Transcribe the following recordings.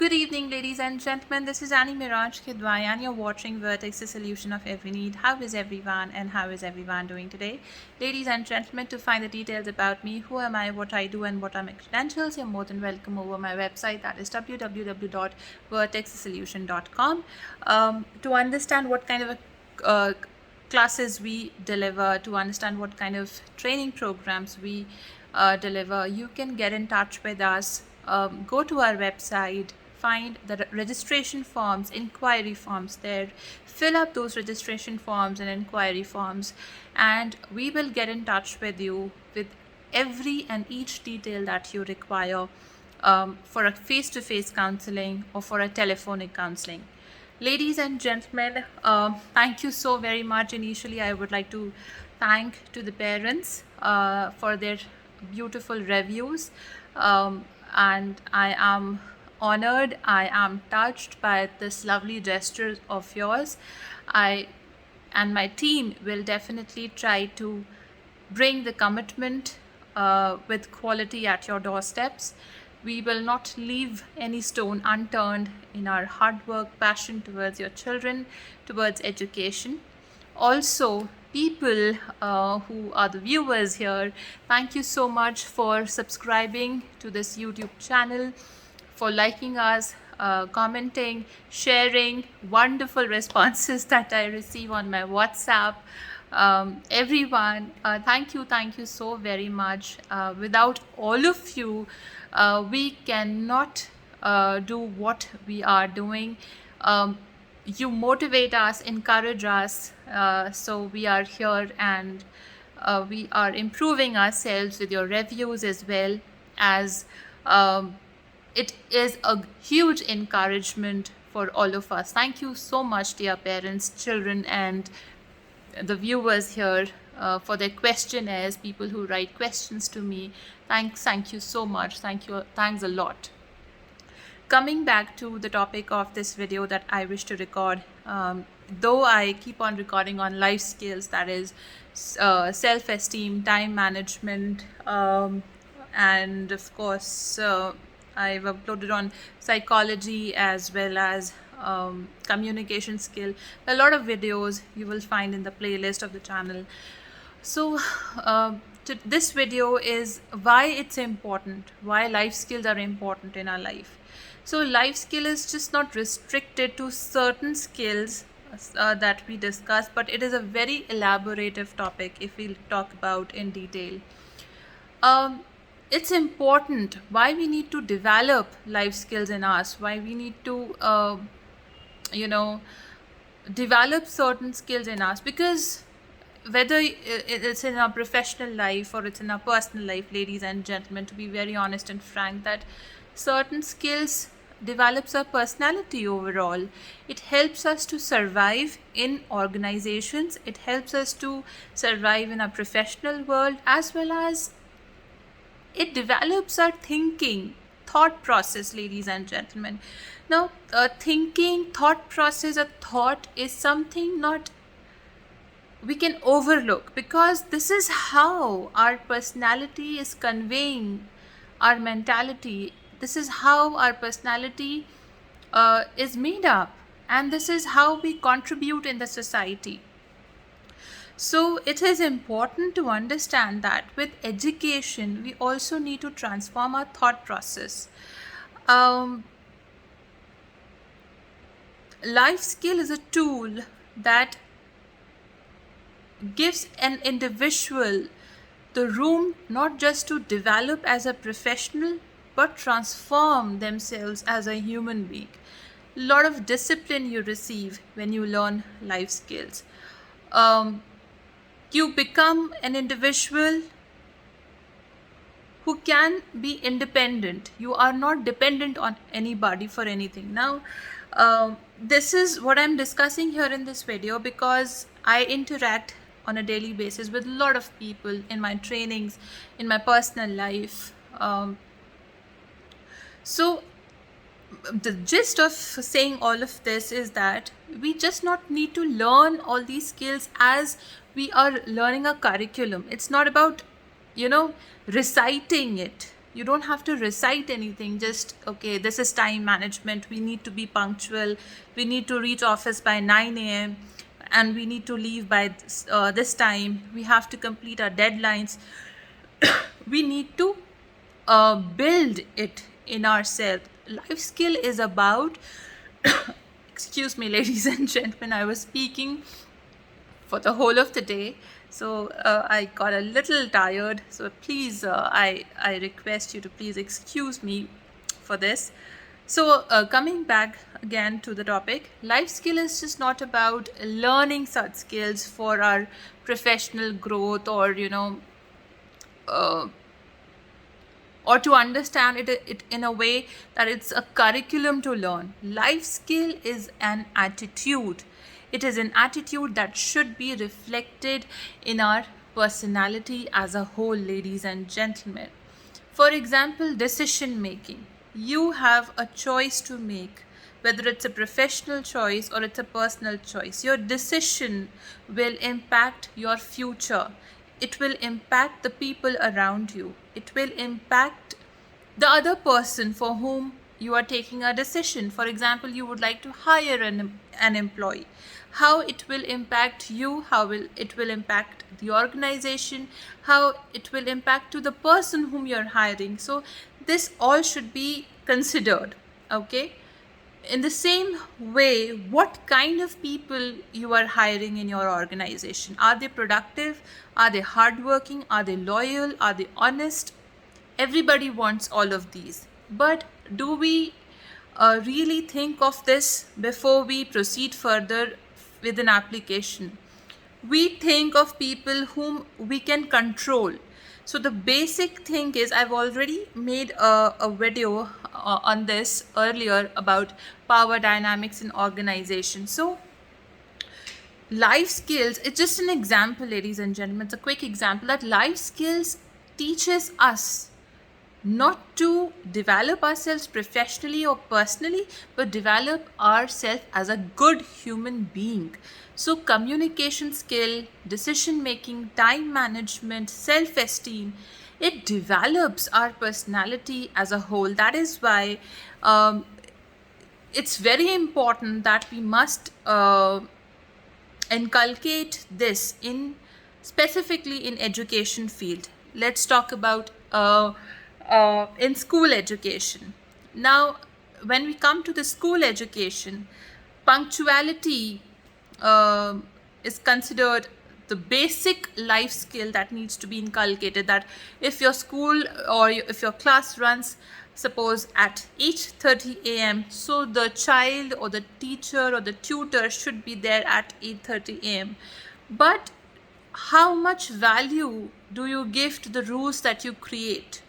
Good evening, ladies and gentlemen. This is Annie Miraj Kidwai, and you're watching Vertex, the solution of every need. How is everyone, and how is everyone doing today? Ladies and gentlemen, to find the details about me, who am I, what I do, and what are my credentials, you're more than welcome over my website, that is www.vertexsolution.com. To understand what kind of classes we deliver, to understand what kind of training programs we deliver, you can get in touch with us. Go to our website, find the registration forms, inquiry forms there, fill up those registration forms and inquiry forms, and we will get in touch with you with every and each detail that you require for a face-to-face counseling or for a telephonic counseling. Ladies and gentlemen, thank you so very much. Initially, I would like to thank to the parents for their beautiful reviews, and I am honored, I am touched by this lovely gesture of yours. I and my team will definitely try to bring the commitment with quality at your doorsteps. We will not leave any stone unturned in our hard work, passion towards your children, towards education. Also, people who are the viewers here, thank you so much for subscribing to this YouTube channel, for liking us, commenting, sharing, wonderful responses that I receive on my WhatsApp. Everyone, thank you so very much. Without all of you, we cannot do what we are doing. You motivate us, encourage us, so we are here, and we are improving ourselves with your reviews as well as it is a huge encouragement for all of us. Thank you so much, dear parents, children, and the viewers here for their questionnaires, people who write questions to me. Thank you so much. Thanks a lot. Coming back to the topic of this video that I wish to record, though I keep on recording on life skills, that is self-esteem, time management, and of course I've uploaded on psychology as well as communication skill. A lot of videos you will find in the playlist of the channel. So this video is why it's important, why life skills are important in our life. So life skill is just not restricted to certain skills that we discuss, but it is a very elaborative topic if we talk about in detail. It's important why we need to develop life skills in us, why we need to develop certain skills in us, because whether it's in our professional life or it's in our personal life, ladies and gentlemen, to be very honest and frank, that certain skills develops our personality overall. It helps us to survive in organizations, it helps us to survive in our professional world, as well as it develops our thinking, thought process, ladies and gentlemen. Now, thinking, thought process, a thought is something not we can overlook, because this is how our personality is conveying our mentality. This is how our personality is made up, and this is how we contribute in the society. So it is important to understand that with education, we also need to transform our thought process. Life skill is a tool that gives an individual the room not just to develop as a professional, but transform themselves as a human being. A lot of discipline you receive when you learn life skills. You become an individual who can be independent. You are not dependent on anybody for anything. Now, this is what I'm discussing here in this video because I interact on a daily basis with a lot of people in my trainings, in my personal life. So the gist of saying all of this is that we just not need to learn all these skills as we are learning a curriculum. It's not about reciting it. You don't have to recite anything. Just, okay, this is time management. We need to be punctual. We need to reach office by 9 a.m. and we need to leave by this time. We have to complete our deadlines. We need to build it in ourselves. Life skill is about, excuse me, ladies and gentlemen, I was speaking for the whole of the day, so I got a little tired. So please, I request you to please excuse me for this. So coming back again to the topic, life skill is just not about learning such skills for our professional growth, or or to understand it in a way that it's a curriculum to learn. Life skill is an attitude. It is an attitude that should be reflected in our personality as a whole, ladies and gentlemen. For example, decision making. You have a choice to make, whether it's a professional choice or it's a personal choice. Your decision will impact your future. It will impact the people around you. It will impact the other person for whom you are taking a decision. For example, you would like to hire an employee. How it will impact you, it will impact the organization, how it will impact to the person whom you're hiring. So this all should be considered, okay? In the same way, what kind of people you are hiring in your organization? Are they productive? Are they hardworking? Are they loyal? Are they honest? Everybody wants all of these. But do we really think of this before we proceed further with an application? We think of people whom we can control. So the basic thing is, I've already made a video on this earlier about power dynamics in organization. So life skills, it's just an example, ladies and gentlemen. It's a quick example that life skills teaches us not to develop ourselves professionally or personally, but develop ourselves as a good human being. So communication skill, decision making, time management, self-esteem, it develops our personality as a whole. That is why it's very important that we must inculcate this specifically in education field. Let's talk about in school education. Now, when we come to the school education, punctuality is considered the basic life skill that needs to be inculcated. That if your school or if your class runs, suppose at 8:30 a.m., so the child or the teacher or the tutor should be there at 8:30 a.m. But how much value do you give to the rules that you create?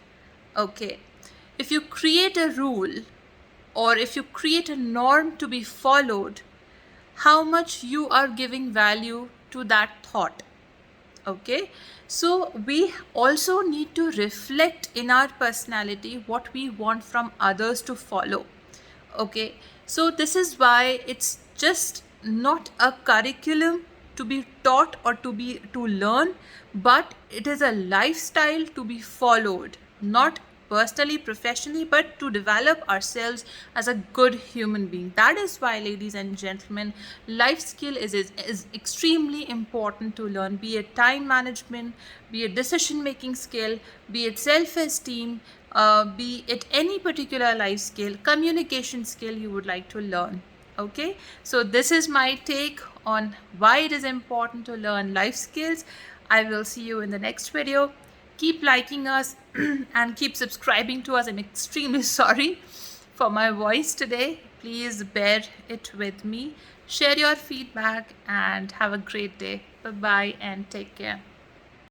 Okay, if you create a rule or if you create a norm to be followed, how much you are giving value to that thought? Okay, so we also need to reflect in our personality what we want from others to follow. Okay, so this is why it's just not a curriculum to be taught or to learn, but it is a lifestyle to be followed, not personally, professionally, but to develop ourselves as a good human being. That is why, ladies and gentlemen, life skill is extremely important to learn, be it time management, be it decision making skill, be it self-esteem, be it any particular life skill, communication skill you would like to learn. Okay, so this is my take on why it is important to learn life skills. I will see you in the next video. Keep liking us and keep subscribing to us. I'm extremely sorry for my voice today. Please bear it with me. Share your feedback and have a great day. Bye-bye and take care.